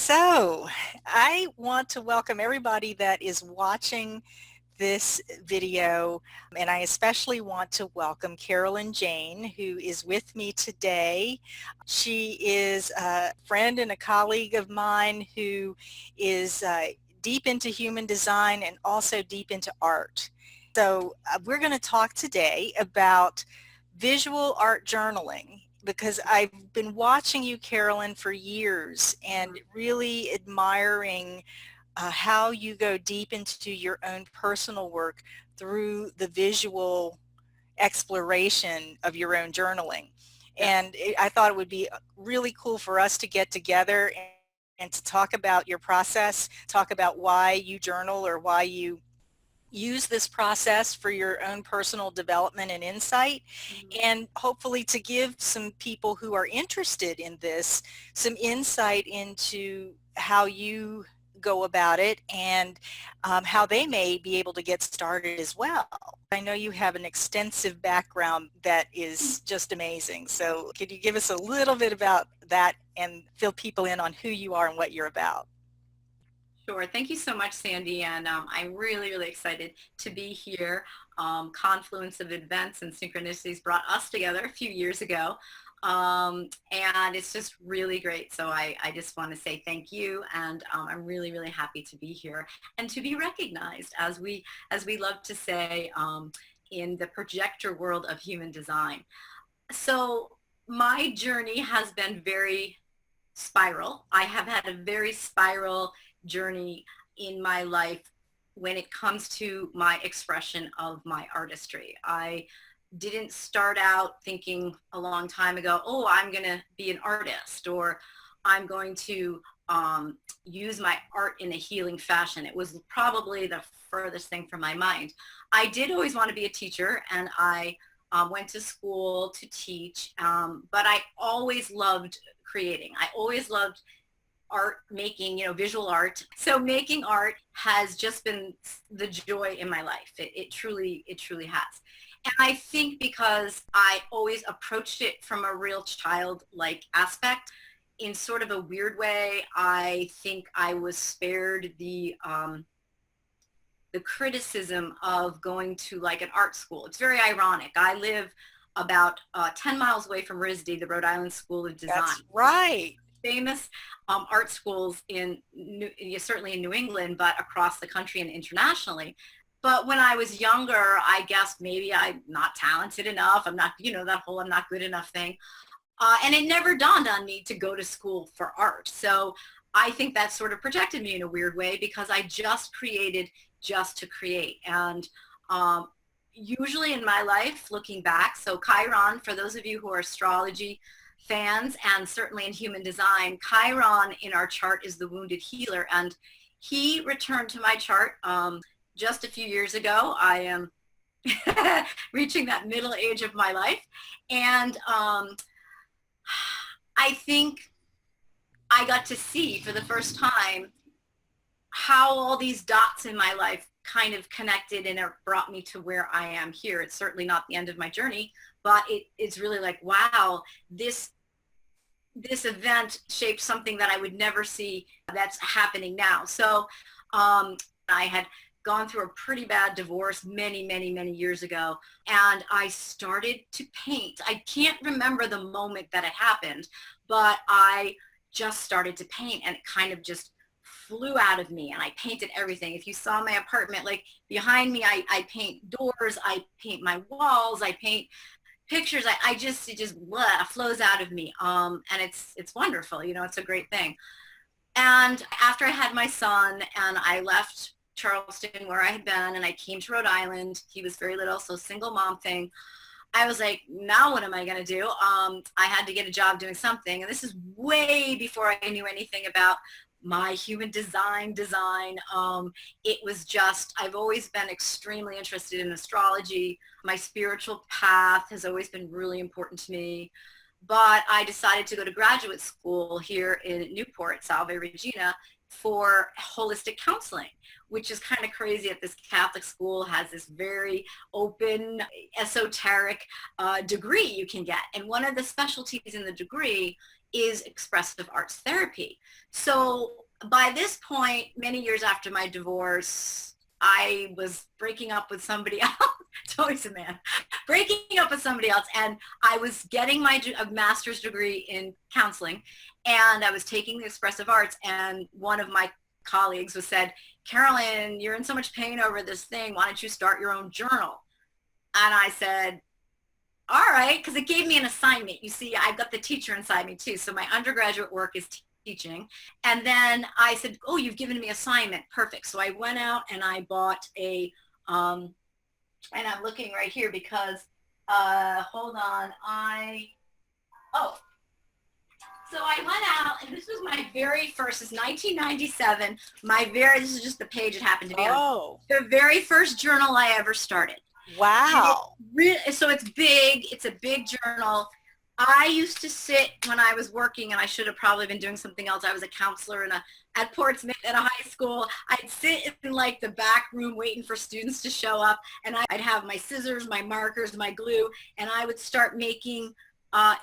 So, I want to welcome everybody that is watching this video, and I especially want to welcome Carolyn Jayne, who is with me today. She is a friend and a colleague of mine who is deep into human design and also deep into art. So, we're going to talk today about visual art journaling, because I've been watching you, Carolyn, for years and really admiring how you go deep into your own personal work through the visual exploration of your own journaling. And I thought it would be really cool for us to get together and to talk about your process, talk about why you journal or why you use this process for your own personal development and insight, and hopefully to give some people who are interested in this some insight into how you go about it and how they may be able to get started as well. I know you have an extensive background that is just amazing. So could you give us a little bit about that and fill people in on who you are and what you're about? Sure. Thank you so much, Sandy. And I'm really, really excited to be here. Confluence of events and synchronicities brought us together a few years ago. And it's just really great. So I just want to say thank you. And I'm really, really happy to be here and to be recognized, as we love to say, in the projector world of human design. So my journey has been very spiral. I have had a very spiral journey in my life when it comes to my expression of my artistry. I didn't start out thinking a long time ago, oh, I'm going to be an artist, or I'm going to use my art in a healing fashion. It was probably the furthest thing from my mind. I did always want to be a teacher, and I went to school to teach, but I always loved creating. I always loved art making, visual art. So making art has just been the joy in my life. It truly has. And I think because I always approached it from a real childlike aspect, in sort of a weird way, I think I was spared the criticism of going to like an art school. It's very ironic. I live about 10 miles away from RISD, the Rhode Island School of Design. That's right. Famous art schools certainly in New England, but across the country and internationally. But when I was younger, I guess maybe I'm not talented enough. I'm not, that whole I'm not good enough thing. And it never dawned on me to go to school for art. So I think that sort of protected me in a weird way, because I just created just to create. And usually in my life, looking back, so Chiron, for those of you who are astrology fans, and certainly in human design, Chiron in our chart is the wounded healer, and he returned to my chart just a few years ago. I am reaching that middle age of my life, and I think I got to see for the first time how all these dots in my life kind of connected and it brought me to where I am here. It's certainly not the end of my journey, but it's really like, wow, this event shaped something that I would never see that's happening now. So I had gone through a pretty bad divorce many years ago, and I started to paint. I can't remember the moment that it happened, but I just started to paint, and it kind of just flew out of me, and I painted everything. If you saw my apartment, like behind me, I paint doors, I paint my walls, I paint pictures. It just flows out of me. And it's wonderful. It's a great thing. And after I had my son and I left Charleston where I had been and I came to Rhode Island, he was very little, so single mom thing. I was like, now what am I going to do? I had to get a job doing something. And this is way before I knew anything about my human design. It was just, I've always been extremely interested in astrology. My spiritual path has always been really important to me. But I decided to go to graduate school here in Newport, Salve Regina, for holistic counseling, which is kind of crazy that this Catholic school has this very open, esoteric degree you can get. And one of the specialties in the degree is expressive arts therapy. So by this point, many years after my divorce, I was breaking up with somebody else. It's always a man. Breaking up with somebody else. And I was getting my master's degree in counseling, and I was taking the expressive arts, and one of my colleagues was said, Carolyn, you're in so much pain over this thing. Why don't you start your own journal? And I said, all right, because it gave me an assignment. You see, I've got the teacher inside me too. So my undergraduate work is teaching. And then I said, oh, you've given me assignment. Perfect. So I went out and I bought a, and I'm looking right here because, hold on, so I went out, and this was my very first, it's 1997, this is just the page it happened to be on. The very first journal I ever started. Wow. So it's big, it's a big journal. I used to sit when I was working, and I should have probably been doing something else. I was a counselor at Portsmouth at a high school. I'd sit in like the back room waiting for students to show up, and I'd have my scissors, my markers, my glue, and I would start making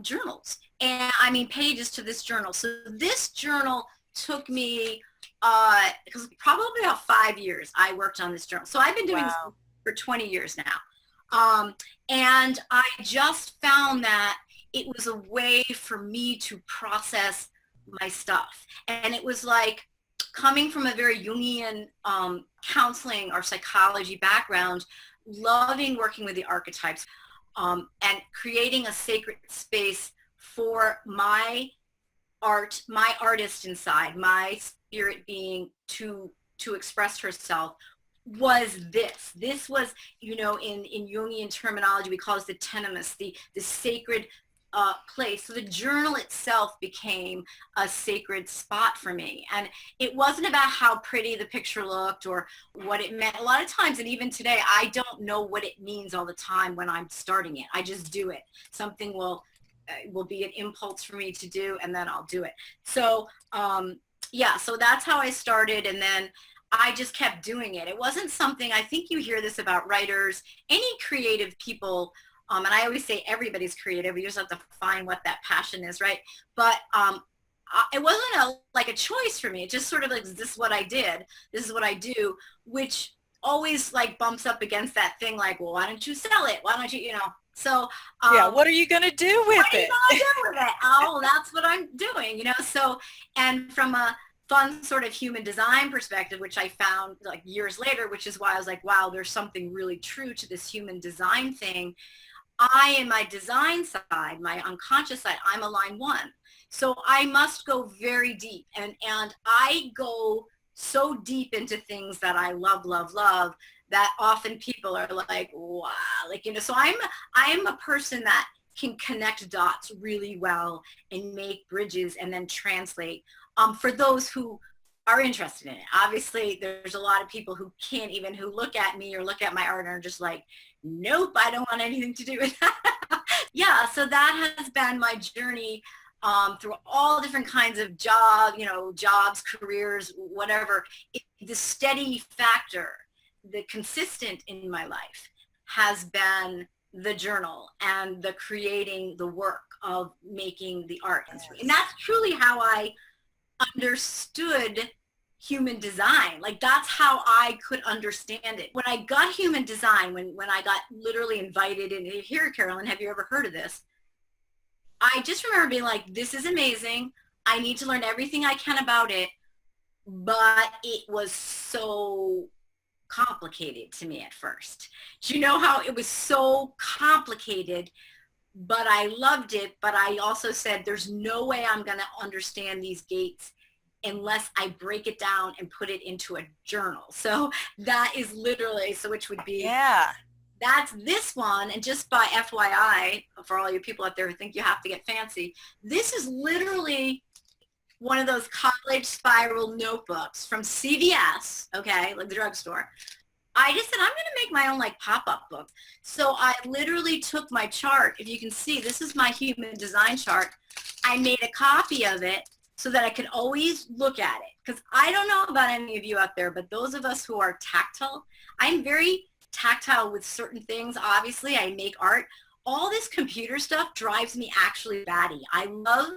journals. And I mean, pages to this journal. So this journal took me, because probably about 5 years I worked on this journal. So I've been doing this for 20 years now. And I just found that it was a way for me to process my stuff. And it was like coming from a very Jungian counseling or psychology background, loving working with the archetypes, and creating a sacred space for my art, my artist inside, my spirit being to express herself was this. This was, you know, in Jungian terminology, we call this the tenemus, the sacred place. So the journal itself became a sacred spot for me. And it wasn't about how pretty the picture looked or what it meant. A lot of times, and even today, I don't know what it means all the time when I'm starting it. I just do it. Something will be an impulse for me to do, and then I'll do it. So yeah, so that's how I started. And then I just kept doing it. It wasn't something, I think you hear this about writers, any creative people, and I always say everybody's creative. You just have to find what that passion is, right? But it wasn't like a choice for me. It just sort of like, this is what I did. This is what I do, which always like bumps up against that thing like, well, why don't you sell it? Why don't you, you know? So yeah, what are you going to do with it? What are you going to do with it? Oh, that's what I'm doing, you know? So, and from a fun sort of human design perspective, which I found like years later, which is why I was like, wow, there's something really true to this human design thing. In my design side, my unconscious side, I'm a line 1. So I must go very deep. And I go so deep into things that I love, love, love, that often people are like, wow, like, you know, so I'm a person that can connect dots really well and make bridges and then translate for those who are interested in it. Obviously, there's a lot of people who can't even, who look at me or look at my art and are just like, nope, I don't want anything to do with that. Yeah, so that has been my journey through all different kinds of jobs, careers, whatever. The steady factor, the consistent in my life has been the journal and the creating the work of making the art. Yes. And that's truly how I understood human design. Like that's how I could understand it. When I got human design, when I got literally invited in, here, Carolyn, have you ever heard of this? I just remember being like, this is amazing. I need to learn everything I can about it. But it was so complicated to me at first. Do you know how it was so complicated, but I loved it. But I also said, there's no way I'm going to understand these gates unless I break it down and put it into a journal. So that is literally, so which would be, yeah, that's this one. And just by FYI, for all you people out there who think you have to get fancy, this is literally one of those college spiral notebooks from CVS, okay, like the drugstore. I just said, I'm going to make my own like pop-up book. So I literally took my chart. If you can see, this is my human design chart. I made a copy of it so that I could always look at it. Because I don't know about any of you out there, but those of us who are tactile, I'm very tactile with certain things. Obviously, I make art. All this computer stuff drives me actually batty. I love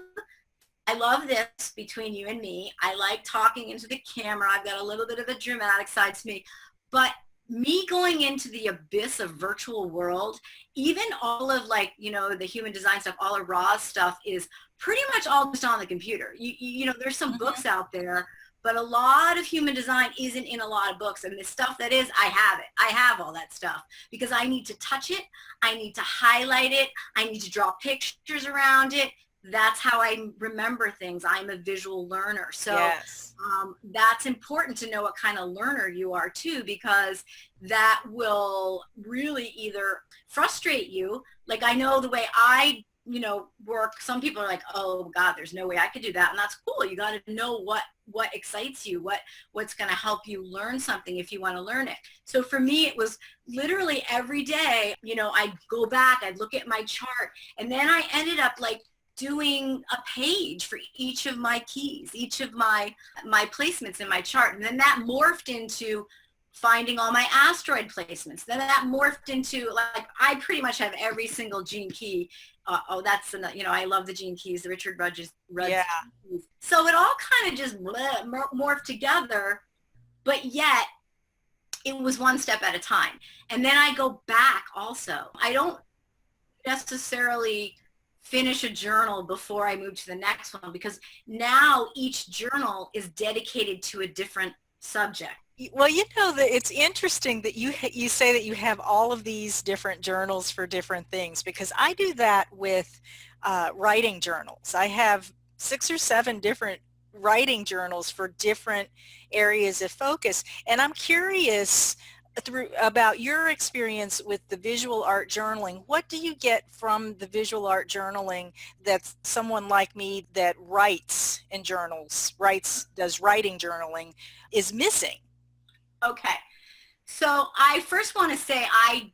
I love this between you and me. I like talking into the camera. I've got a little bit of a dramatic side to me, but me going into the abyss of virtual world, even all of like, you know, the human design stuff, all of Ra's stuff is pretty much all just on the computer. You know, there's some books out there, but a lot of human design isn't in a lot of books. And the stuff that is, I have it. I have all that stuff because I need to touch it. I need to highlight it. I need to draw pictures around it. That's how I remember things. I'm a visual learner. So Yes. that's important to know what kind of learner you are too, because that will really either frustrate you. Like I know the way I, you know, work, some people are like, oh God, there's no way I could do that. And that's cool. You got to know what excites you, what's going to help you learn something if you want to learn it. So for me, it was literally every day, you know, I'd go back, I'd look at my chart, and then I ended up like doing a page for each of my keys, each of my placements in my chart. And then that morphed into finding all my asteroid placements. Then that morphed into like, I pretty much have every single gene key. That's, you know, I love the gene keys, the Richard Rudd's Yeah. keys. So it all kind of just morphed together, but yet it was one step at a time. And then I go back also. I don't necessarily finish a journal before I move to the next one, because now each journal is dedicated to a different subject. Well, you know that it's interesting that you say that you have all of these different journals for different things, because I do that with writing journals. I have 6 or 7 different writing journals for different areas of focus, and I'm curious about your experience with the visual art journaling. What do you get from the visual art journaling that someone like me that writes in journals, does writing journaling, is missing? Okay, so I first want to say I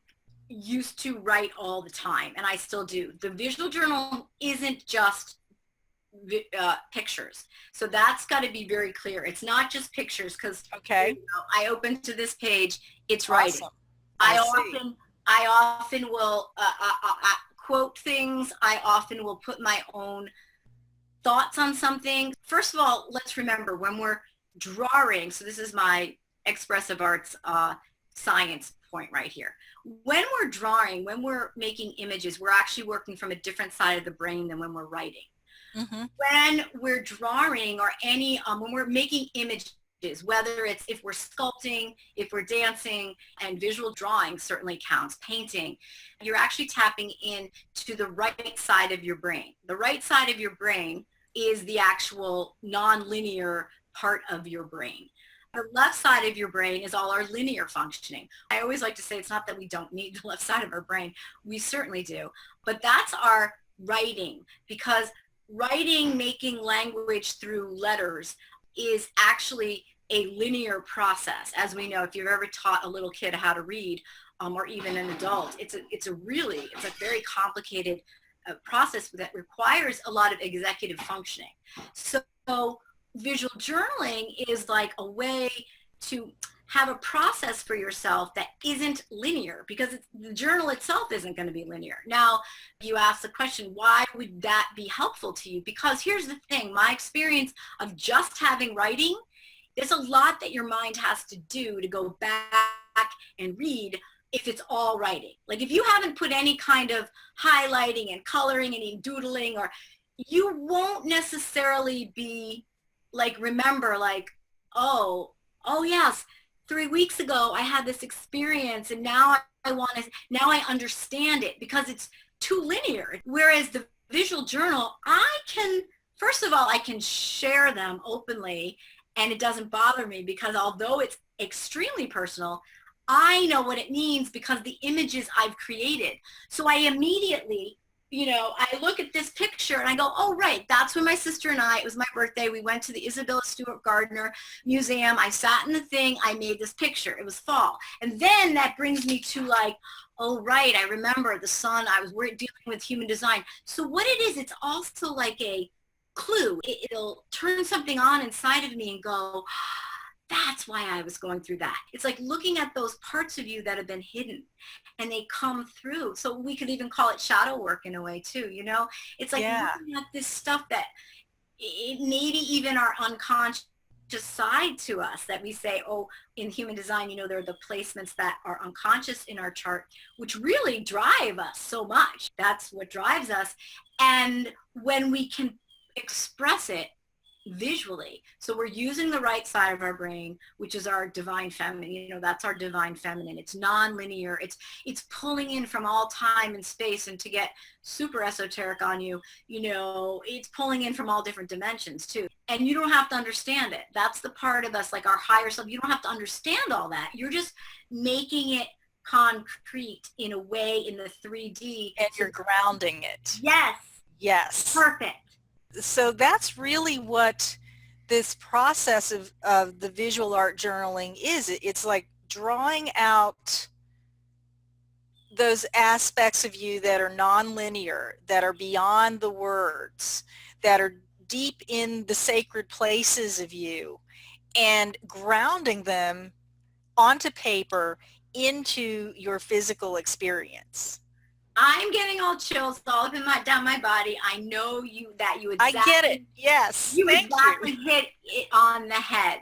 used to write all the time, and I still do. The visual journal isn't just pictures, so that's got to be very clear. It's not just pictures, because Okay. you know, I open to this page, it's writing. Awesome. I see. often will quote things. I often will put my own thoughts on something. First of all, let's remember when we're drawing, so this is my expressive arts science point right here. When we're drawing, when we're making images, we're actually working from a different side of the brain than when we're writing. Mm-hmm. When we're drawing or when we're making images, whether it's if we're sculpting, if we're dancing, and visual drawing certainly counts, painting, you're actually tapping in to the right side of your brain. The right side of your brain is the actual non-linear part of your brain. The left side of your brain is all our linear functioning. I always like to say it's not that we don't need the left side of our brain. We certainly do. But that's our writing, because writing, making language through letters is actually a linear process. As we know, if you've ever taught a little kid how to read, or even an adult, it's a very complicated process that requires a lot of executive functioning. So visual journaling is like a way to have a process for yourself that isn't linear, because the journal itself isn't going to be linear. Now, you ask the question, why would that be helpful to you? Because here's the thing, my experience of just having writing, there's a lot that your mind has to do to go back and read if it's all writing. Like if you haven't put any kind of highlighting and coloring and even doodling, or you won't necessarily be like, remember like, oh yes, 3 weeks ago I had this experience and now I understand it, because it's too linear. Whereas the visual journal, first of all, I can share them openly and it doesn't bother me, because although it's extremely personal, I know what it means because the images I've created. So I immediately, you know, I look at this picture and I go, oh, right, that's when my sister and it was my birthday. We went to the Isabella Stewart Gardner Museum. I sat in the thing. I made this picture. It was fall. And then that brings me to like, oh, right, I remember the sun. We're dealing with human design. So what it is, it's also like a clue. It'll turn something on inside of me and go, that's why I was going through that. It's like looking at those parts of you that have been hidden and they come through. So we could even call it shadow work in a way too, you know? It's like looking at this stuff that maybe even our unconscious side to us that we say, oh, in human design, there are the placements that are unconscious in our chart, which really drive us so much. That's what drives us. And when we can express it visually, so we're using the right side of our brain, which is our divine feminine, that's our divine feminine. It's non-linear. It's pulling in from all time and space. And to get super esoteric on you, it's pulling in from all different dimensions too. And you don't have to understand it. That's the part of us, like our higher self. You don't have to understand all that. You're just making it concrete in a way in the 3D. And you're grounding it. Yes. Yes. Perfect. So that's really what this process of the visual art journaling is. It's like drawing out those aspects of you that are nonlinear, that are beyond the words, that are deep in the sacred places of you, and grounding them onto paper into your physical experience. I'm getting all chills all up down my body. I know that you exactly. I get it. Yes. You exactly hit it on the head.